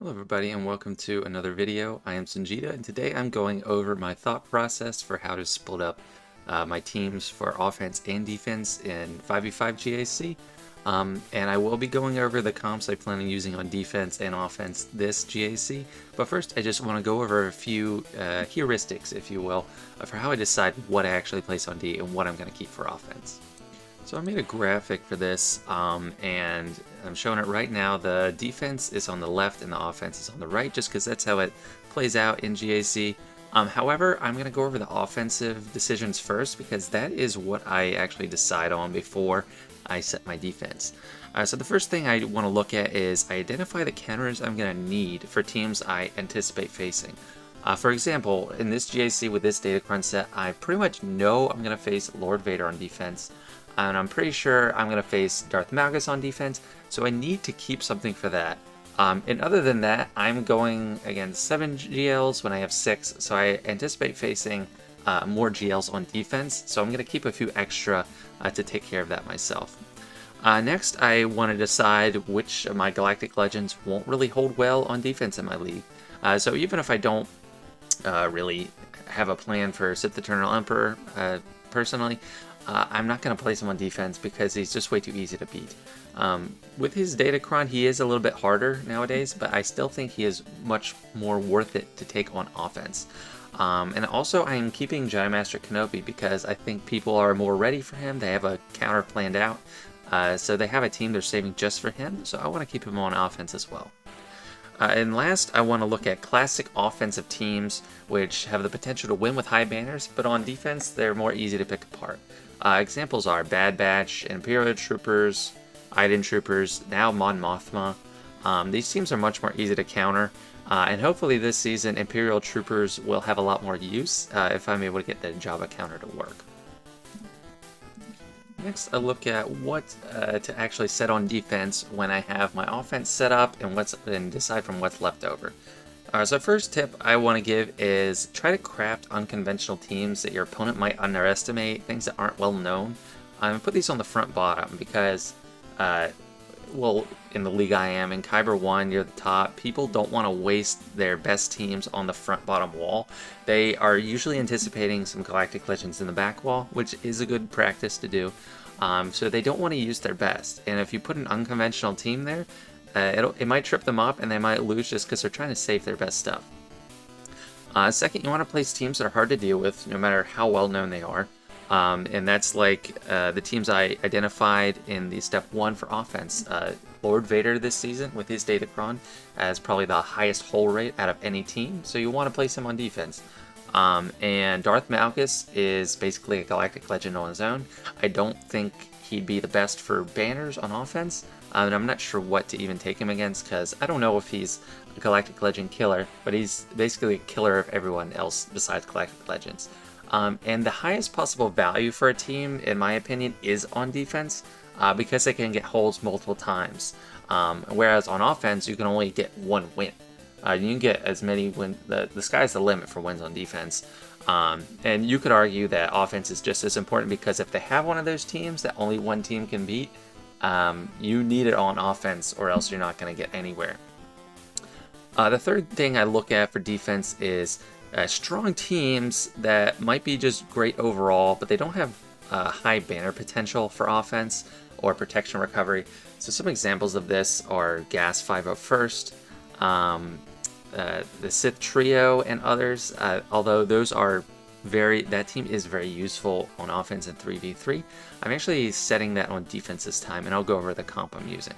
Hello everybody and welcome to another video. I am Sanjita and today I'm going over my thought process for how to split up my teams for offense and defense in 5v5 GAC. And I will be going over the comps I plan on using on defense and offense this GAC. But first I just want to go over a few heuristics, if you will, for how I decide what I actually place on D and what I'm going to keep for offense. So I made a graphic for this, and I'm showing it right now. The defense is on the left and the offense is on the right, just because that's how it plays out in GAC. However, I'm going to go over the offensive decisions first, because that is what I actually decide on before I set my defense. So the first thing I want to look at is I identify the counters I'm going to need for teams I anticipate facing. For example, in this GAC with this Datacron set, I pretty much know I'm going to face Lord Vader on defense. And I'm pretty sure I'm going to face Darth Malgus on defense, so I need to keep something for that. And other than that, I'm going against 7 GLs when I have 6, so I anticipate facing more GLs on defense, so I'm going to keep a few extra to take care of that myself. Next, I want to decide which of my Galactic Legends won't really hold well on defense in my league. So even if I don't really have a plan for Sith Eternal Emperor personally, I'm not going to place him on defense because he's just way too easy to beat. With his Datacron, he is a little bit harder nowadays, but I still think he is much more worth it to take on offense. And also, I'm keeping Giant Master Kenobi because I think people are more ready for him. They have a counter planned out, so they have a team they're saving just for him, so I want to keep him on offense as well. And last, I want to look at classic offensive teams which have the potential to win with high banners, but on defense, they're more easy to pick apart. Examples are Bad Batch, Imperial Troopers, Iden Troopers, now Mon Mothma. These teams are much more easy to counter, and hopefully this season Imperial Troopers will have a lot more use if I'm able to get the Jabba counter to work. Next, I look at what to actually set on defense when I have my offense set up and decide from what's left over. So first tip I want to give is try to craft unconventional teams that your opponent might underestimate, things that aren't well known. Put these on the front bottom because, well, in the league I am, in Kyber 1 near the top, people don't want to waste their best teams on the front bottom wall. They are usually anticipating some Galactic Legends in the back wall, which is a good practice to do. So they don't want to use their best, and if you put an unconventional team there, it might trip them up and they might lose just because they're trying to save their best stuff. Second, you want to place teams that are hard to deal with no matter how well known they are. And that's like the teams I identified in the step 1 for offense. Lord Vader this season with his Datacron has probably the highest hull rate out of any team, so you want to place him on defense. And Darth Malgus is basically a Galactic Legend on his own. I don't think he'd be the best for banners on offense, and I'm not sure what to even take him against because I don't know if he's a Galactic Legend killer, but he's basically a killer of everyone else besides Galactic Legends. And the highest possible value for a team, in my opinion, is on defense because they can get holes multiple times. Whereas on offense, you can only get one win. You can get as many wins. The sky's the limit for wins on defense. And you could argue that offense is just as important because if they have one of those teams that only one team can beat, you need it on offense or else you're not going to get anywhere. The third thing I look at for defense is strong teams that might be just great overall, but they don't have high banner potential for offense or protection recovery. So some examples of this are Gas 501st, the Sith Trio, and others. Although those are that team is very useful on offense in 3v3. I'm actually setting that on defense this time, and I'll go over the comp I'm using.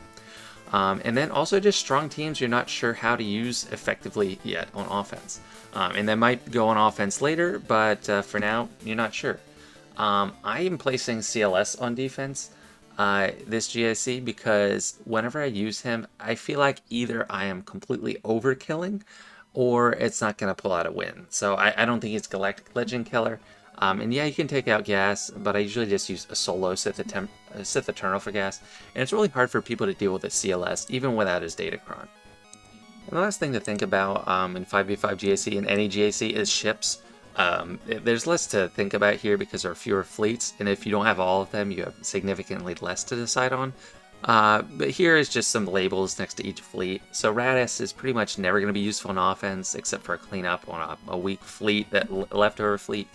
And then also just strong teams you're not sure how to use effectively yet on offense. And they might go on offense later, but for now, you're not sure. I am placing CLS on defense this GAC because whenever I use him, I feel like either I am completely overkilling or it's not going to pull out a win. So I don't think it's Galactic Legend killer. And yeah, you can take out Gas, but I usually just use a solo Sith Eternal for Gas. And it's really hard for people to deal with a CLS, even without his Datacron. And the last thing to think about in 5v5 GAC and any GAC is ships. There's less to think about here because there are fewer fleets, and if you don't have all of them, you have significantly less to decide on. But here is just some labels next to each fleet. So Radis is pretty much never going to be useful in offense except for a cleanup on a weak fleet, that leftover fleet.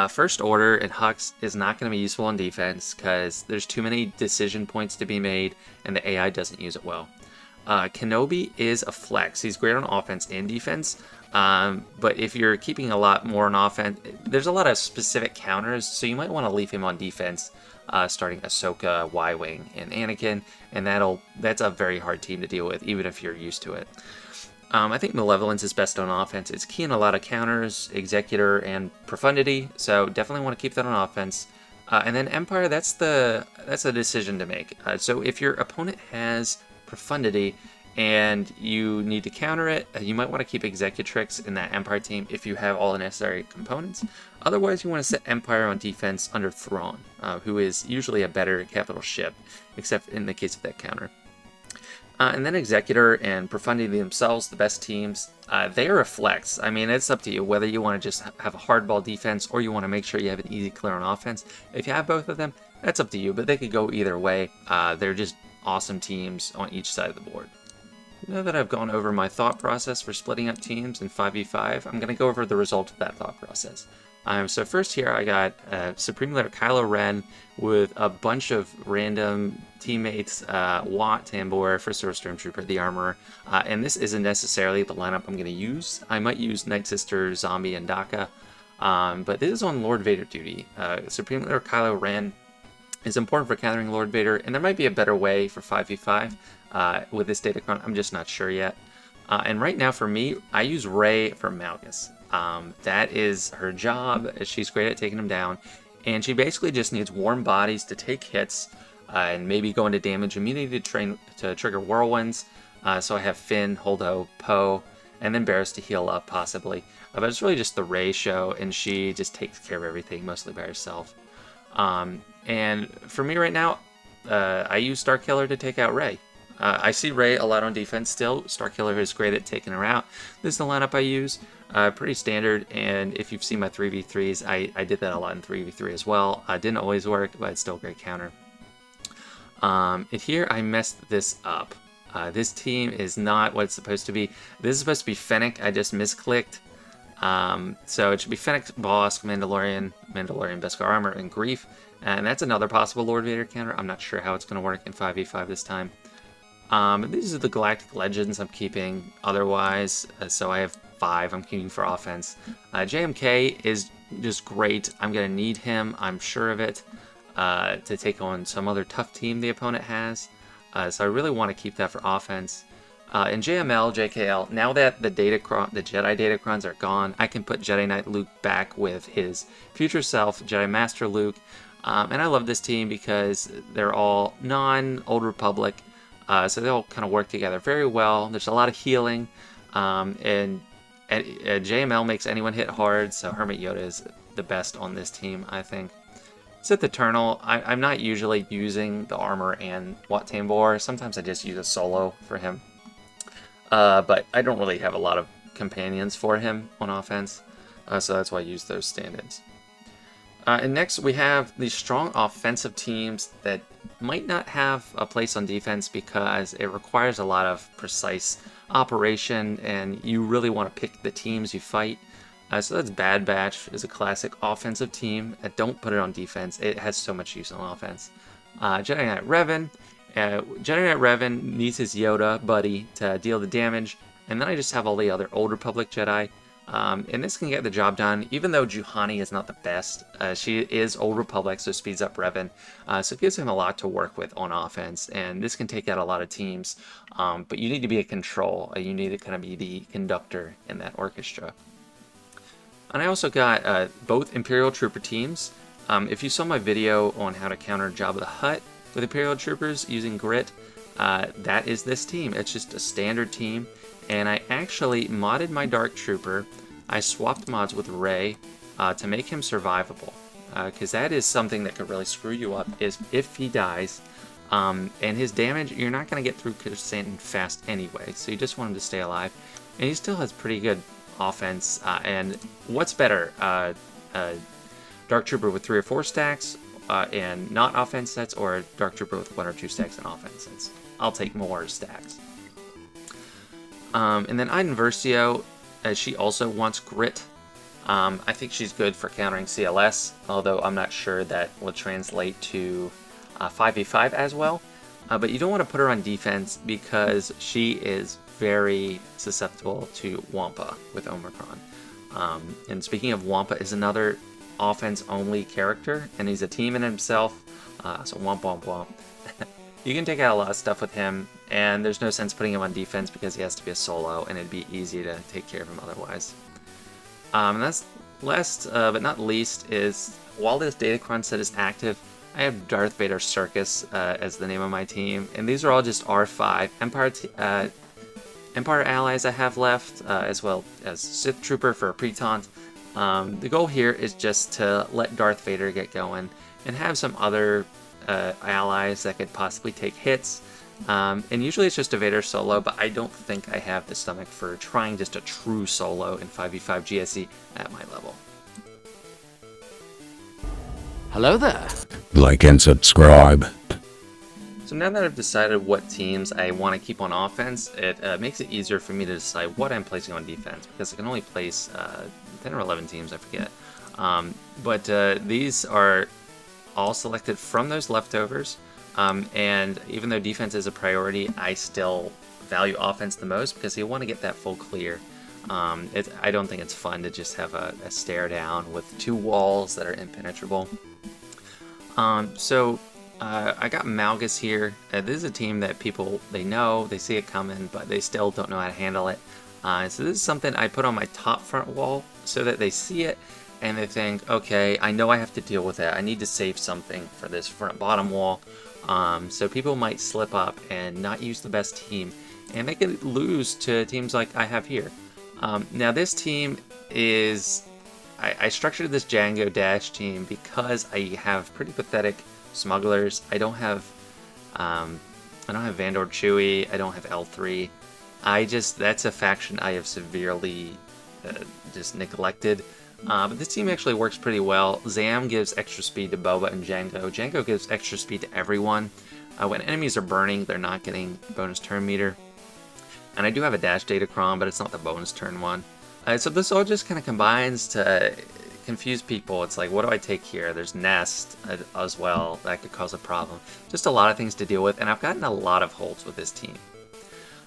First Order and Hux is not going to be useful on defense because there's too many decision points to be made and the AI doesn't use it well. Kenobi is a flex. He's great on offense and defense, but if you're keeping a lot more on offense, there's a lot of specific counters, so you might want to leave him on defense, starting Ahsoka, Y-Wing, and Anakin, and that's a very hard team to deal with, even if you're used to it. I think Malevolence is best on offense. It's key in a lot of counters, Executor, and Profundity, so definitely want to keep that on offense. And then Empire, that's a decision to make. So if your opponent has Profundity and you need to counter it, you might want to keep Executrix in that Empire team if you have all the necessary components. Otherwise, you want to set Empire on defense under Thrawn, who is usually a better capital ship, except in the case of that counter. And then Executor and Profundity themselves, the best teams, they are a flex. I mean, it's up to you whether you want to just have a hardball defense or you want to make sure you have an easy clear on offense. If you have both of them, that's up to you, but they could go either way. They're just awesome teams on each side of the board. Now that I've gone over my thought process for splitting up teams in 5v5, I'm going to go over the result of that thought process. So first here I got Supreme Leader Kylo Ren with a bunch of random teammates, Wat, Tambor, First Order Stormtrooper, the Armorer, and this isn't necessarily the lineup I'm going to use. I might use Night Sister, Zombie, and Daka, but this is on Lord Vader duty. Supreme Leader Kylo Ren is important for countering Lord Vader, and there might be a better way for 5v5 with this datacron. I'm just not sure yet. And right now for me, I use Rey for Malgus. That is her job. She's great at taking them down, and she basically just needs warm bodies to take hits and maybe go into damage immunity to trigger whirlwinds. So I have Finn, Holdo, Poe, and then Barriss to heal up possibly. But it's really just the Rey show, and she just takes care of everything mostly by herself. And for me right now, I use Starkiller to take out Rey. I see Rey a lot on defense still. Starkiller is great at taking her out. This is the lineup I use. Pretty standard, and if you've seen my 3v3s, I did that a lot in 3v3 as well. Didn't always work, but it's still a great counter. And here I messed this up. This team is not what it's supposed to be. This is supposed to be Fennec. I just misclicked. So it should be Fennec, Bosk, Mandalorian, Beskar Armor, and Grief. And that's another possible Lord Vader counter. I'm not sure how it's going to work in 5v5 this time. These are the Galactic Legends I'm keeping otherwise. So I have 5 I'm keeping for offense. JMK is just great. I'm going to need him, I'm sure of it, to take on some other tough team the opponent has. So I really want to keep that for offense. In JML, JKL, now that the Jedi Datacrons are gone, I can put Jedi Knight Luke back with his future self, Jedi Master Luke. And I love this team because they're all non-Old Republic, so they all kind of work together very well. There's a lot of healing, and JML makes anyone hit hard, so Hermit Yoda is the best on this team, I think. Sith Eternal, I'm not usually using the armor and Wat Tambor. Sometimes I just use a solo for him. But I don't really have a lot of companions for him on offense, so that's why I use those stand-ins. And next we have these strong offensive teams that might not have a place on defense because it requires a lot of precise operation, and you really want to pick the teams you fight. So that's Bad Batch is a classic offensive team. Don't put it on defense. It has so much use on offense. Jedi Knight Revan. Jedi Knight Revan needs his Yoda buddy to deal the damage, and then I just have all the other Old Republic Jedi. And this can get the job done, even though Juhani is not the best. She is Old Republic, so speeds up Revan. So it gives him a lot to work with on offense, and this can take out a lot of teams. But you need to be a control. You need to kind of be the conductor in that orchestra. And I also got both Imperial Trooper teams. If you saw my video on how to counter Jabba the Hutt with Imperial Troopers using Grit, that is this team. It's just a standard team. And I actually modded my Dark Trooper. I swapped mods with Rey to make him survivable. Because that is something that could really screw you up, is if he dies. And his damage, you're not going to get through Chrysanthemum fast anyway. So you just want him to stay alive. And he still has pretty good offense. And what's better, Dark Trooper with 3 or 4 stacks, in not offense sets, or a Dark Trooper with 1 or 2 stacks in offense sets. I'll take more stacks. And then Iden Versio, she also wants grit. I think she's good for countering CLS, although I'm not sure that will translate to 5v5 as well. But you don't want to put her on defense because she is very susceptible to Wampa with Omicron. And speaking of, Wampa is another offense-only character, and he's a team in himself, so womp womp womp. You can take out a lot of stuff with him, and there's no sense putting him on defense because he has to be a solo, and it'd be easy to take care of him otherwise. And that's last but not least is, while this Datacron set is active, I have Darth Vader Circus as the name of my team, and these are all just R5 Empire allies I have left, as well as Sith Trooper for a pre-taunt. The goal here is just to let Darth Vader get going and have some other allies that could possibly take hits. And usually it's just a Vader solo, but I don't think I have the stomach for trying just a true solo in 5v5 GSC at my level. Hello there. Like and subscribe. So now that I've decided what teams I want to keep on offense, it makes it easier for me to decide what I'm placing on defense, because I can only place 10 or 11 teams, I forget. But these are all selected from those leftovers, and even though defense is a priority, I still value offense the most because you want to get that full clear. I don't think it's fun to just have a stare down with 2 walls that are impenetrable. I got Malgus here. This is a team that people, they know, they see it coming, but they still don't know how to handle it. So this is something I put on my top front wall so that they see it and they think, okay, I know I have to deal with it. I need to save something for this front bottom wall. So people might slip up and not use the best team, and they could lose to teams like I have here. Now this team is, I structured this Django Dash team because I have pretty pathetic smugglers. I don't have Vandor Chewie. I don't have L3. That's a faction I have severely just neglected. But this team actually works pretty well. Zam gives extra speed to Boba and Django. Django gives extra speed to everyone. When enemies are burning, they're not getting bonus turn meter. And I do have a dash Datacron, but it's not the bonus turn one. So this all just kind of combines to confuse people. It's like, what do I take here? There's Nest as well. That could cause a problem. Just a lot of things to deal with, and I've gotten a lot of holds with this team.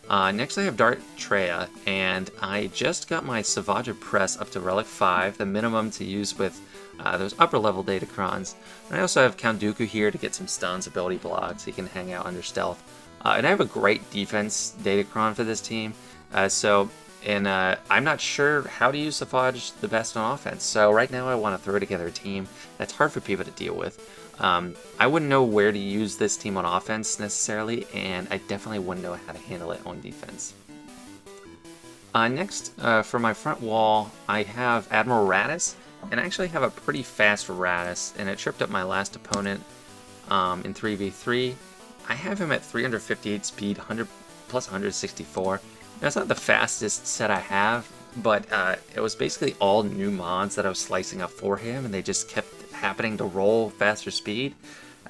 Next I have Dart Treya, and I just got my Savage Press up to Relic 5, the minimum to use with those upper level Datacrons. And I also have Count Dooku here to get some stuns, ability blocks, so he can hang out under stealth. And I have a great defense Datacron for this team. I'm not sure how to use Savage the best on offense, so right now I want to throw together a team that's hard for people to deal with. I wouldn't know where to use this team on offense necessarily, and I definitely wouldn't know how to handle it on defense. Next, for my front wall, I have Admiral Raddus, and I actually have a pretty fast Raddus, and it tripped up my last opponent in 3v3. I have him at 358 speed, 100 plus 164. That's not the fastest set I have, but it was basically all new mods that I was slicing up for him, and they just kept happening to roll faster speed.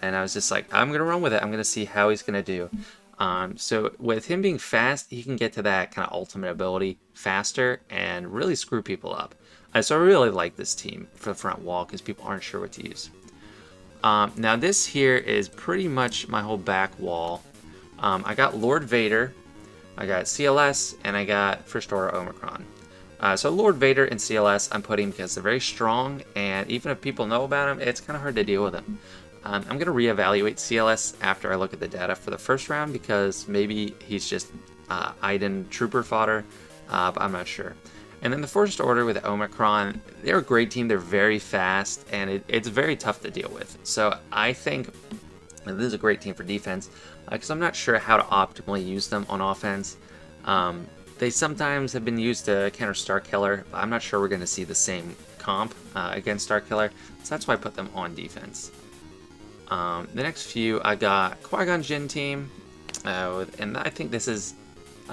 And I was just like, I'm going to run with it. I'm going to see how he's going to do. So with him being fast, he can get to that kind of ultimate ability faster and really screw people up. So I really like this team for the front wall because people aren't sure what to use. Now this here is pretty much my whole back wall. I got Lord Vader, I got CLS, and I got First Order Omicron. So Lord Vader and CLS I'm putting because they're very strong, and even if people know about him, it's kind of hard to deal with them. I'm going to reevaluate CLS after I look at the data for the first round because maybe he's just Iden Trooper fodder, but I'm not sure. And then the First Order with Omicron, they're a great team, they're very fast, and it's very tough to deal with. So I think this is a great team for defense because I'm not sure how to optimally use them on offense. They sometimes have been used to counter Starkiller, but I'm not sure we're going to see the same comp against Starkiller, so that's why I put them on defense. The next few, I got Qui-Gon Jinn team, and I think this is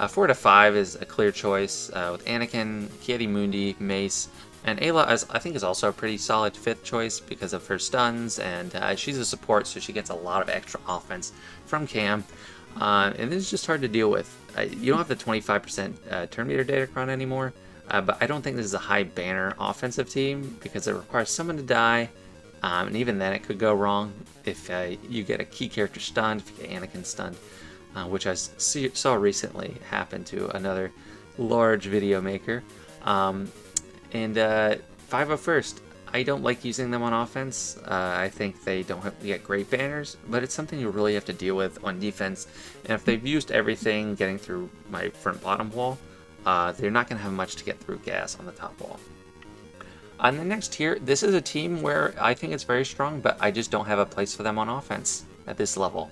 4 to 5 is a clear choice with Anakin, Ki-Adi Mundi, Mace, And Ayla, I think, is also a pretty solid 5th choice because of her stuns, and she's a support, so she gets a lot of extra offense from Cam. And this is just hard to deal with. You don't have the 25% turn meter datacron anymore, but I don't think this is a high banner offensive team because it requires someone to die, and even then it could go wrong if you get a key character stunned, if you get Anakin stunned, which I saw recently happen to another large video maker. And 501st, I don't like using them on offense. I think they don't get great banners, but it's something you really have to deal with on defense. And if they've used everything getting through my front-bottom wall, they're not going to have much to get through gas on the top wall. On the next tier, this is a team where I think it's very strong, but I just don't have a place for them on offense at this level.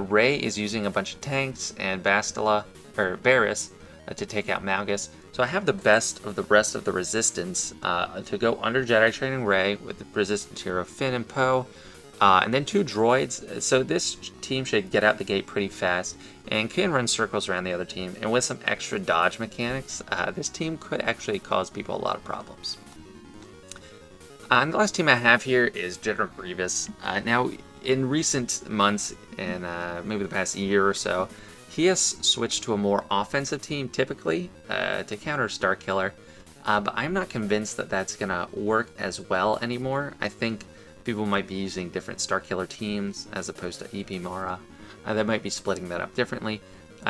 Rey is using a bunch of tanks and Bastila, or Barris, to take out Malgus. So I have the best of the rest of the Resistance to go under Jedi Training Rey with the Resistance hero Finn and Poe, and then 2 droids. So this team should get out the gate pretty fast and can run circles around the other team. And with some extra dodge mechanics, this team could actually cause people a lot of problems. And the last team I have here is General Grievous. Now, in recent months, and maybe the past year or so, he has switched to a more offensive team, typically, to counter Starkiller. But I'm not convinced that that's going to work as well anymore. I think people might be using different Starkiller teams as opposed to EP Mara. They might be splitting that up differently.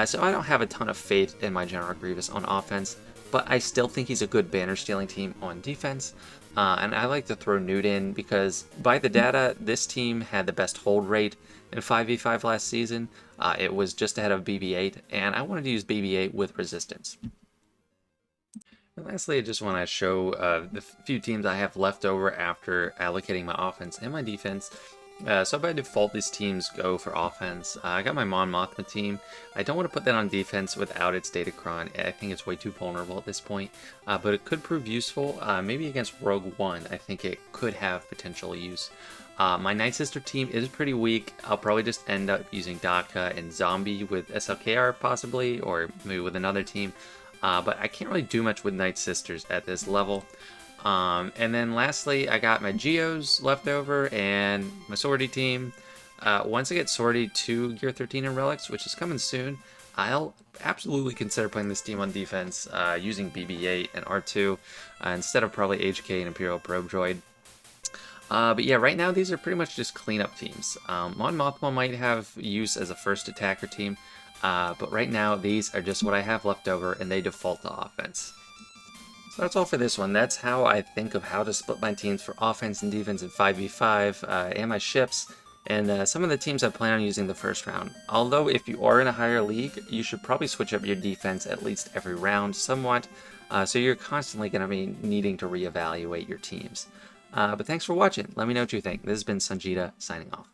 So I don't have a ton of faith in my General Grievous on offense, but I still think he's a good banner stealing team on defense. And I like to throw Newt in because by the data, this team had the best hold rate in 5v5 last season. It was just ahead of BB-8, and I wanted to use BB-8 with Resistance. And lastly, I just want to show the few teams I have left over after allocating my offense and my defense. So by default, these teams go for offense. I got my Mon Mothma team. I don't want to put that on defense without its Datacron. I think it's way too vulnerable at this point, but it could prove useful. Maybe against Rogue One, I think it could have potential use. My Night Sister team is pretty weak. I'll probably just end up using Daka and Zombie with SLKR possibly, or maybe with another team. But I can't really do much with Night Sisters at this level. And then lastly, I got my Geos left over and my Sortie team. Once I get Sortie to Gear 13 and Relics, which is coming soon, I'll absolutely consider playing this team on defense using BB-8 and R2 instead of probably HK and Imperial Probe Droid. But yeah, right now these are pretty much just cleanup teams. Mon Mothma might have use as a first attacker team, but right now these are just what I have left over and they default to offense. So that's all for this one. That's how I think of how to split my teams for offense and defense in 5v5 and my ships, and some of the teams I plan on using the first round. Although if you are in a higher league, you should probably switch up your defense at least every round somewhat, so you're constantly going to be needing to reevaluate your teams. But thanks for watching. Let me know what you think. This has been Sanjita signing off.